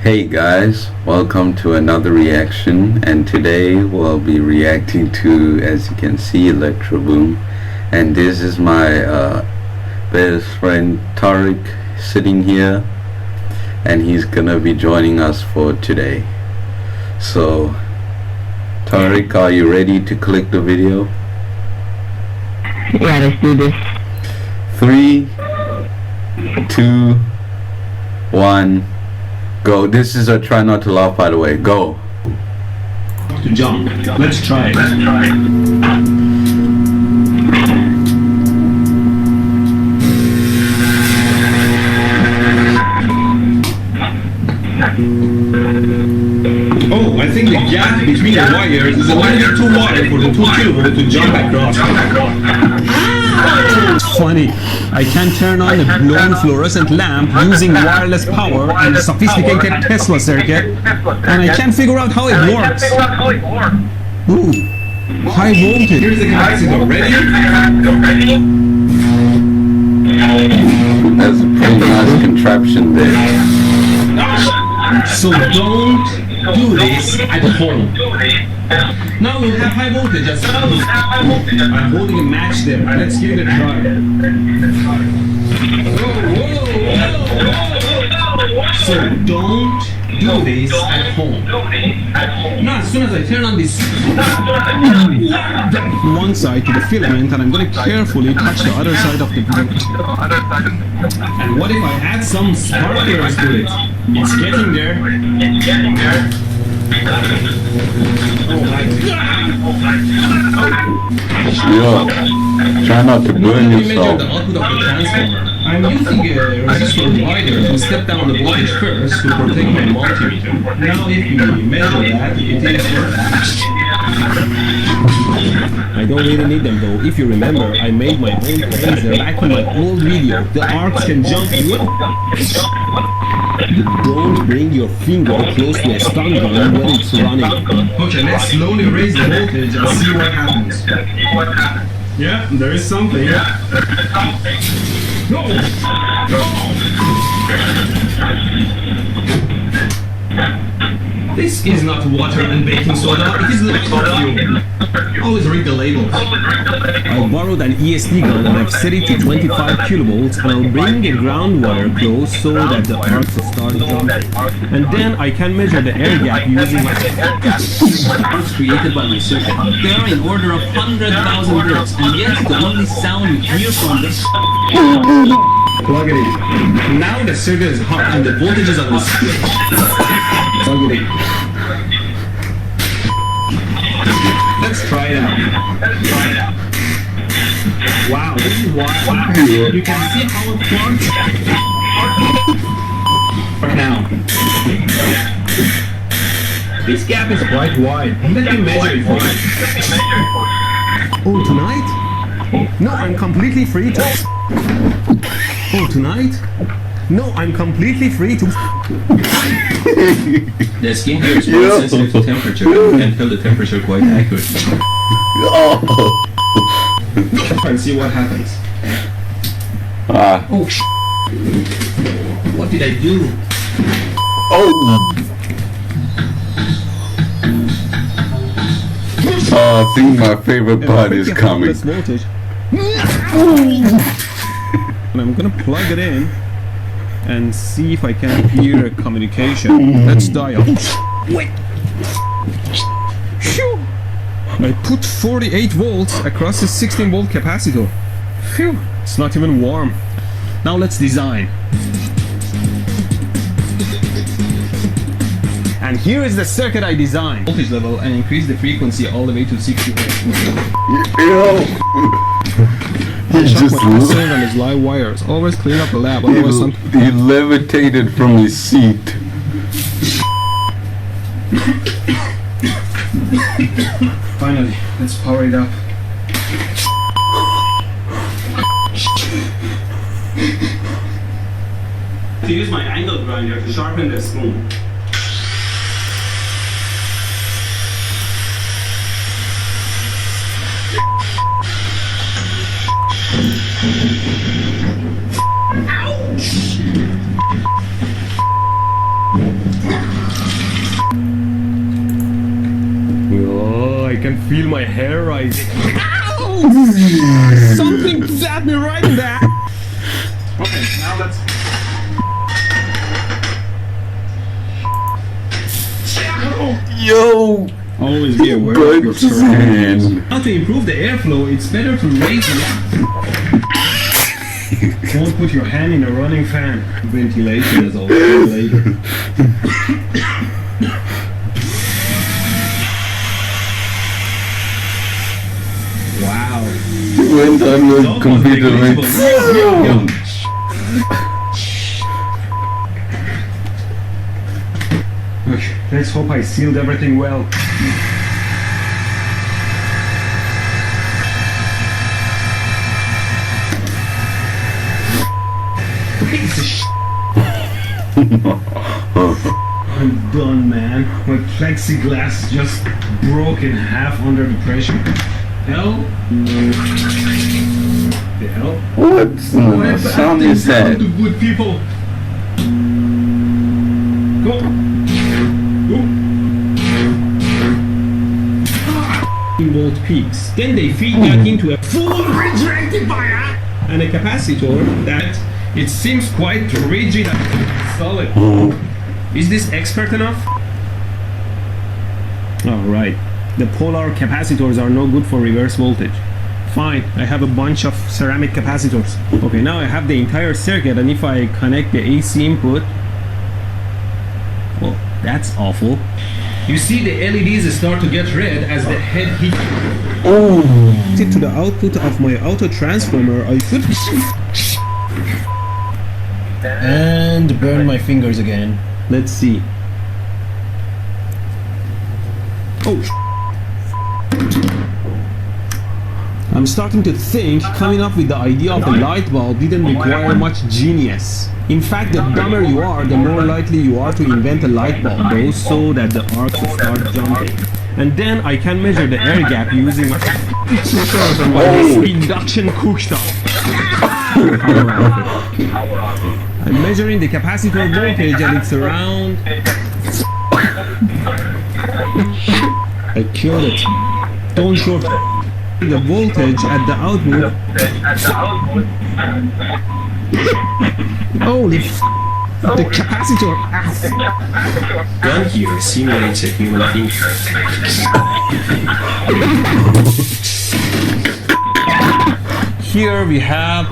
Hey guys, welcome to another reaction, and today we'll be reacting to, as you can see, ElectroBOOM, and this is my best friend Tariq sitting here, and he's gonna be joining us for today. So Tariq, are you ready to click the video? Yeah, let's do this. 3, 2, 1, go. This is a try not to laugh, by the way. Go. To jump. Let's try it. Oh, I think the gap between the wires is a little bit too wide for the 2 kilovolt to jump across. Funny, I can turn on a blown fluorescent lamp using wireless power and a sophisticated Tesla circuit, and I can't figure out how it works. Ooh, high voltage. Here's the capacitor. Ready? That's a pretty nice contraption there. So don't do this at home. Now we'll have high voltage as well. I'm holding a match there. Let's give it a try. So don't do this at home. Now as soon as I turn on this one side to the filament, and I'm going to carefully touch the other side of the filament. And what if I add some sparklers to it? It's getting there. Oh my god! Yo, try not to burn Measure yourself. the output of the transformer. I'm using a resistor divider to step down the voltage first to protect my multimeter. Now if you measure that, it is I don't really need them though. If you remember, I made my own laser back in my old video. The arcs can jump. Don't bring your finger close to a stun gun when it's running. Okay, let's slowly raise the voltage and see what happens. Yeah, there is something. No! This is not water and baking soda, it is not perfume. Always read the labels. I borrowed an ESD gun and I've set it to 25 kilovolts, and I'll bring the ground wire close so that the arcs will start jumping. And then I can measure the air gap using my arcs created by my circuit. They are in order of 100,000 hertz, and yet the only sound you hear from this. Plug it in. Now the circuit is hot and the voltage is on the switch. Plug it in. Let's try it out. Wow, this is wild. Wow. You can see how it works. Now, this gap is quite wide. Let me measure it for you. Oh, tonight? No, I'm completely free to... Oh, tonight? No, I'm completely free to... The skin here is more sensitive to temperature. You can feel the temperature quite accurately. And see what happens. Oh, what did I do? I think my favorite part is coming. And I'm gonna plug it in and see if I can hear a communication. Let's dial. Wait. I put 48 volts across a 16 volt capacitor. Phew, it's not even warm. Now let's design. And here is the circuit I designed. Voltage level and increase the frequency all the way to 60 hertz. He just on his live wires. Always clean up the lab. Otherwise he levitated from his seat. Finally, let's power it up. To use my angle grinder to sharpen the spoon. can feel my hair rising. Ow! Something zapped me right in the. Okay, now let's. Yo! Always be aware of your surroundings. How to improve the airflow, it's better to raise the. Don't put your hand in a running fan. Ventilation is always later. Wow. Went on with computer with. Okay, let's hope I sealed everything well. Piece of shit. I'm done, man. My plexiglass just broke in half under the pressure. Hell? The hell? What sound is that? The good people. Go. Volt peaks. Then they feed back into a full bridge rectifier and a capacitor that it seems quite rigid and solid. Is this expert enough? Alright. The polar capacitors are no good for reverse voltage. Fine, I have a bunch of ceramic capacitors. Okay, now I have the entire circuit, and if I connect the AC input... Well, that's awful. You see the LEDs start to get red as the head hits. Oh! To the output of my auto transformer, I should... And burn my fingers again. Let's see. Oh! I'm starting to think coming up with the idea of a light bulb didn't require much genius. In fact, the dumber you are, the more likely you are to invent a light bulb, though, so that the arc will start jumping. And then I can measure the air gap using my induction cooktop. I'm measuring the capacitor voltage and it's around... I killed it. Don't short the voltage at the output. Holy f***, the capacitor. Gun here simulates a human finger. Here we have...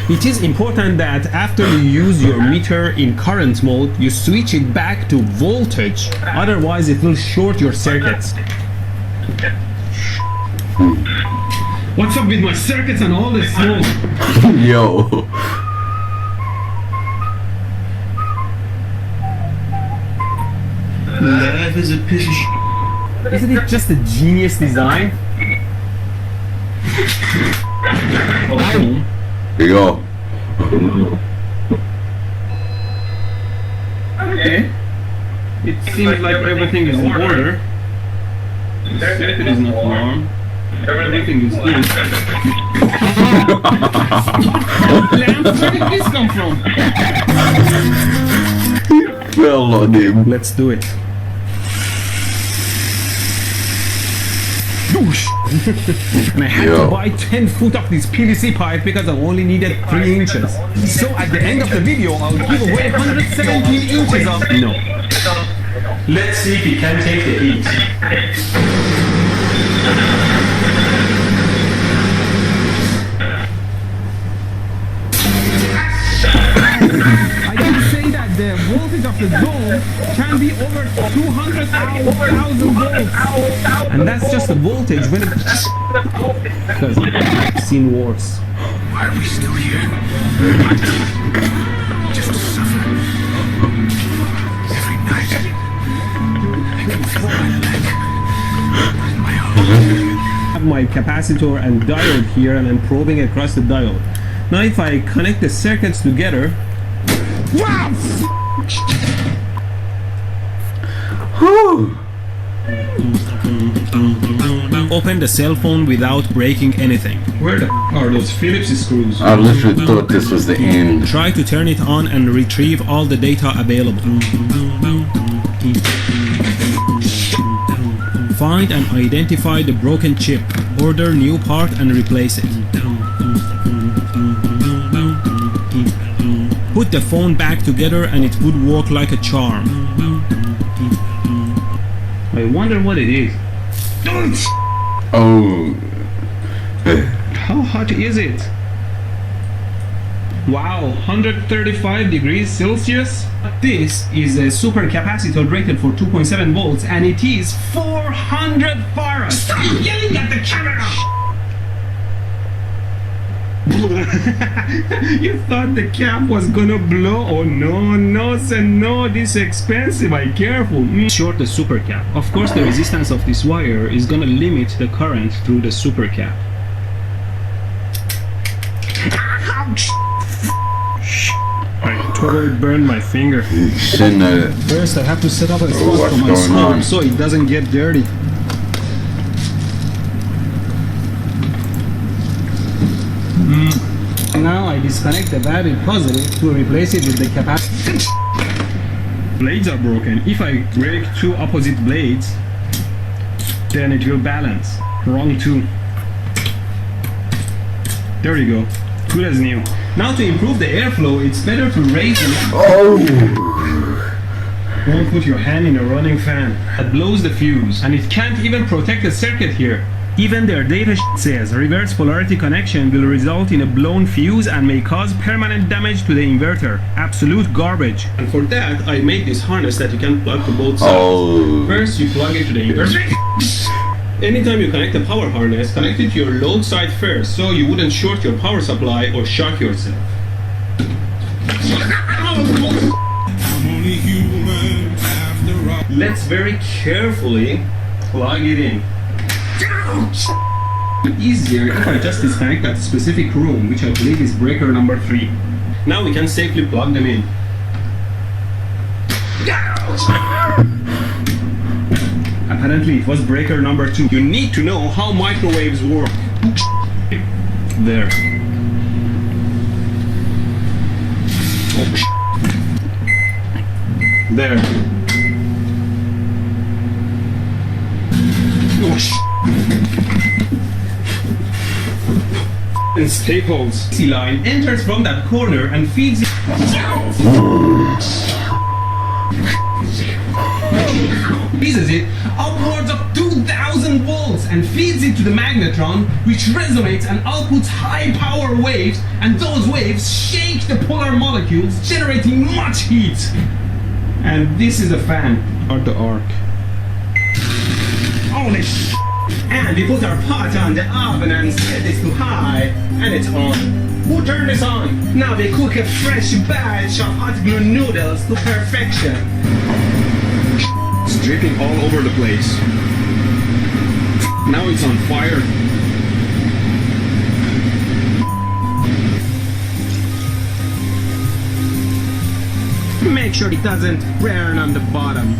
It is important that after you use your meter in current mode, you switch it back to voltage, otherwise it will short your circuits. What's up with my circuits and all this smoke? Yo. Life is a piece of shit. Isn't it just a genius design? Oh. Here you go. Okay. It seems like everything is in order. The circuit is not alarmed. Everything is good. Lamp, where did this come from? Fell on him. Let's do it. And I had to buy 10 foot of this PVC pipe because I only needed 3 inches. So at the end of the video, I'll give away 117 inches of... No. Let's see if he can take the heat. I can say that the voltage of the dome can be over 200,000 volts. And that's just the voltage when it... Because I've seen worse. Why are we still here? Just to suffer. Every night, I can feel my leg and my heart. I have my capacitor and diode here, and I'm probing across the diode. Now if I connect the circuits together... Wow! open the cell phone without breaking anything. Where the are those Phillips screws? I literally thought this was the end. Try to turn it on and retrieve all the data available. Find and identify the broken chip. Order new part and replace it. Put the phone back together and it would work like a charm. I wonder what it is. Oh. How hot is it? Wow, 135 degrees Celsius? This is a supercapacitor rated for 2.7 volts and it is 400 farads. Stop yelling at the camera! You thought the cap was gonna blow? Oh no, this is expensive, be careful. Short the supercap. Of course the resistance of this wire is gonna limit the current through the supercap. I totally burned my finger. First I have to set up a spot for my smoke so it doesn't get dirty. Now I disconnect the battery positive to replace it with the capacitor. Blades are broken. If I break two opposite blades, then it will balance. Wrong two. There you go. Good as new. Now to improve the airflow, it's better to raise it. Oh! Don't put your hand in a running fan. That blows the fuse, and it can't even protect the circuit here. Even their data says reverse polarity connection will result in a blown fuse and may cause permanent damage to the inverter. Absolute garbage. And for that, I made this harness that you can plug to both sides. Oh. First, you plug it to the inverter. Anytime you connect a power harness, connect it to your load side first, so you wouldn't short your power supply or shock yourself. Let's very carefully plug it in. Easier if I just disconnect that specific room, which I believe is breaker number 3. Now we can safely plug them in. Apparently it was breaker number 2. You need to know how microwaves work. There. There. And staples. C line enters from that corner and feeds it. Freezes it upwards of 2000 volts and feeds it to the magnetron, which resonates and outputs high power waves, and those waves shake the polar molecules, generating much heat. And this is a fan. Or the arc. Holy sh! And we put our pot on the oven and set this to high, and it's on. Who turned this on? Now we cook a fresh batch of hot glue noodles to perfection. It's dripping all over the place. Now it's on fire. Make sure it doesn't burn on the bottom.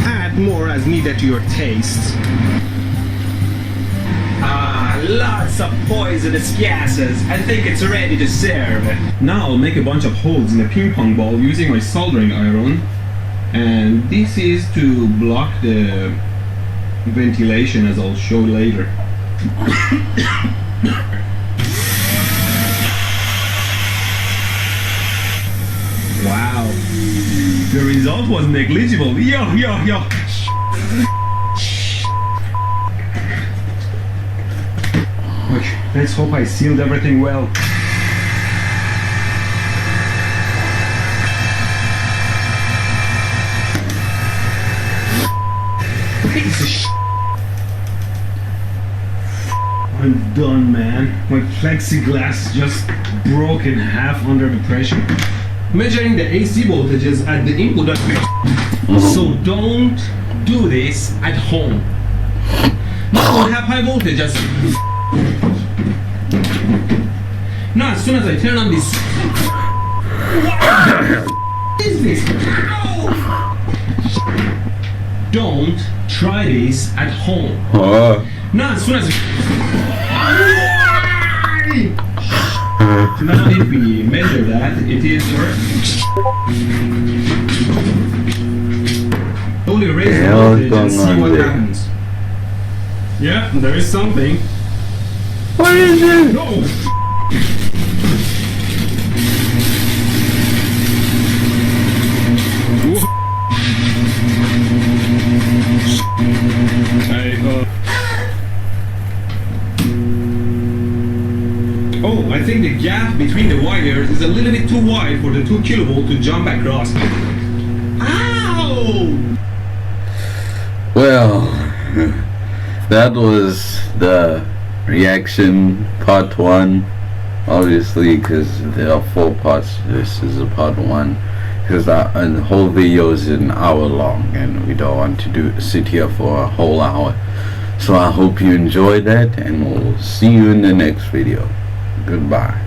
Add more as needed to your taste. Lots of poisonous gases. I think it's ready to serve. Now I'll make a bunch of holes in a ping pong ball using my soldering iron. And this is to block the ventilation, as I'll show later. Wow. The result was negligible. Yo. Let's hope I sealed everything well. Piece of sh**. I'm done, man. My plexiglass just broke in half under the pressure. Measuring the AC voltages at the input. So don't do this at home. Don't have high voltages. Now, as soon as I turn on this, what is this? Ow! don't try this at home. Now as soon as now if we measure that, it is only raise the voltage and see what happens. Yeah, there is something. What is it? No! Oh, I think the gap between the wires is a little bit too wide for the 2 kilovolt to jump across. Ow! Well, that was the reaction part 1. Obviously, because there are 4 parts, this is a part 1. Because the whole video is an hour long, and we don't want to sit here for a whole hour. So I hope you enjoyed that, and we'll see you in the next video. Goodbye.